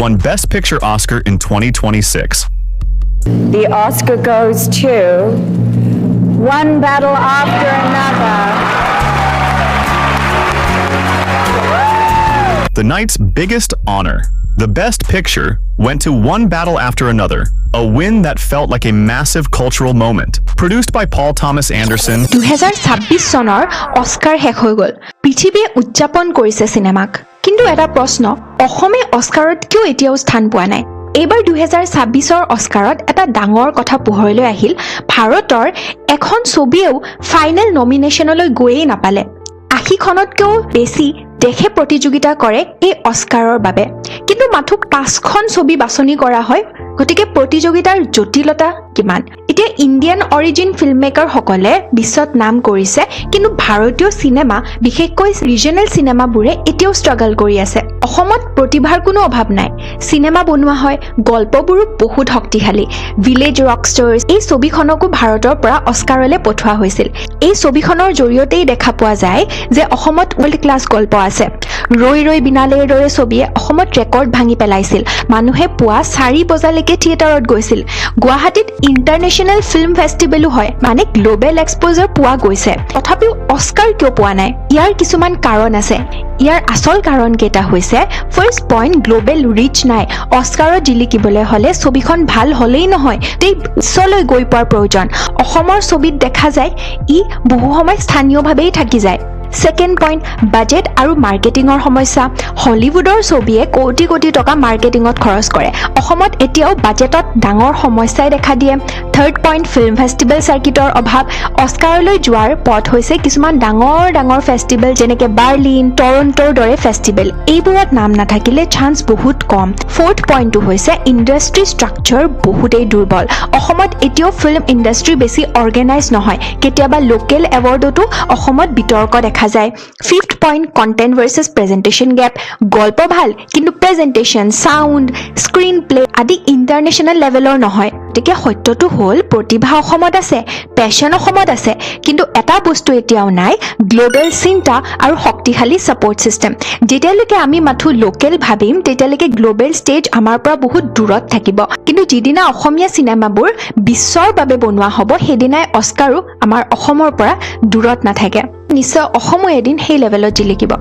won Best Picture Oscar in 2026. The Oscar goes to One Battle After Another. The night's biggest honor, the Best Picture, went to One Battle After Another, a win that felt like a massive cultural moment. Produced by Paul Thomas Anderson, 2026 চনৰ Oscar শেষ হৈ গ'ল। পৃথিৱীয়ে উদযাপন কৰিছে চিনেমাক। কিন্তু এটা প্ৰশ্ন, অসমে অস্কাৰত কিয় এতিয়াও স্থান পোৱা নাই? এইবাৰ 2026ৰ অস্কাৰত এটা ডাঙৰ কথা পোহৰলৈ আহিল, ভাৰতৰ এখন ছবিয়েও ফাইনেল নমিনেশ্যনলৈ গৈয়ে নাপালে। 80খনতকৈও বেছি দেশে প্ৰতিযোগিতা কৰে এই অস্কাৰৰ বাবে, কিন্তু মাথো 5খন ছবি বাছনি কৰা হয়। গতিকে প্ৰতিযোগিতাৰ জটিলতা কিমান? এতিয়া ইণ্ডিয়ান অৰিজিন ফিল্ম মেকাৰসকলে বিশ্বত নাম কৰিছে, কিন্তু ভাৰতীয় চিনেমা, বিশেষকৈ ৰিজনেল চিনেমাবোৰে এতিয়াও ষ্ট্ৰাগল কৰি আছে। অসমত প্ৰতিভাৰ কোনো অভাৱ নাই, চিনেমা বনোৱা হয়, গল্পবোৰো বহুত শক্তিশালী। ভিলেজ ৰকষ্টাৰ্ছ এই ছবিখনকো ভাৰতৰ পৰা অস্কাৰলৈ পঠোৱা হৈছিল। এই ছবিখনৰ জৰিয়তেই দেখা পোৱা যায় যে অসমত ৱৰ্ল্ড ক্লাছ গল্প আছে। ৰৈ ৰৈ বিনালেৰ দৰে ছবিয়ে অসমত ৰেকৰ্ড ভাঙি পেলাইছিল। মানুহে পুৱা 4 বজালৈকে থিয়েটাৰত গৈছিল। গুৱাহাটীত ইণ্টাৰনেশ্যনেল ফিল্ম ফেষ্টিভেলো হয়, মানে গ্ল'বেল এক্সপ'জাৰ পোৱা গৈছে। তথাপিও অস্কাৰ কিয় পোৱা নাই? ইয়াৰ কিছুমান কাৰণ আছে। ইয়াৰ আচল কাৰণ কেইটা হৈছে, ফাৰ্ষ্ট পইণ্ট, গ্ল'বেল ৰিচ নাই। অস্কাৰত জিলিকিবলৈ হ'লে ছবিখন ভাল হ'লেই নহয়, পিছলৈ গৈ পোৱাৰ প্ৰয়োজন। অসমৰ ছবিত দেখা যায় ই বহু সময় স্থানীয়ভাৱেই থাকি যায়। ছেকেণ্ড পইণ্ট, বাজেট আৰু মাৰ্কেটিঙৰ সমস্যা। হলিউডৰ ছবিয়ে কোটি কোটি টকা মাৰ্কেটিঙত খৰচ কৰে। অসমত এতিয়াও বাজেটত ডাঙৰ সমস্যাই দেখা দিয়ে। থাৰ্ড পইণ্ট, ফিল্ম ফেষ্টিভেল চাৰ্কিটৰ অভাৱ। অস্কাৰলৈ যোৱাৰ পথ হৈছে কিছুমান ডাঙৰ ডাঙৰ ফেষ্টিভেল, যেনেকৈ বাৰ্লিন, টৰণ্টোৰ দৰে ফেষ্টিভেল। এইবোৰত নাম নাথাকিলে চান্স বহুত কম। ফ'ৰ্থ পইণ্টটো হৈছে ইণ্ডাষ্ট্ৰী ষ্ট্ৰাকচাৰ বহুতেই দুৰ্বল। অসমত এতিয়াও ফিল্ম ইণ্ডাষ্ট্ৰী বেছি অৰ্গেনাইজ নহয়। কেতিয়াবা লোকেল এৱাৰ্ডতো অসমত বিতৰ্ক দেখা যায়। Fifth point, content versus presentation gap. গল্প ভাল, কিন্তু প্ৰেজেণ্টেশ্যন, চাউণ্ড, স্ক্ৰীন প্লে আদি ইণ্টাৰনেশ্যনেল লেভেলৰ নহয়। গতিকে সত্যটো হ'ল প্ৰতিভা অসমত আছে, পেশ্যন অসমত আছে, কিন্তু এটা বস্তু এতিয়াও নাই, গ্ল'বেল চিন্তা আৰু শক্তিশালী ছাপৰ্ট ছিষ্টেম। যেতিয়ালৈকে আমি মাথো লোকেল ভাবিম, তেতিয়ালৈকে গ্ল'বেল ষ্টেজ আমাৰ পৰা বহুত দূৰত থাকিব। কিন্তু যিদিনা অসমীয়া চিনেমাবোৰ বিশ্বৰ বাবে বনোৱা হ'ব, সেইদিনাই অস্কাৰো আমাৰ অসমৰ পৰা দূৰত নাথাকে। নিশ্চয় অসমো এদিন সেই লেভেলত জিলিকিব।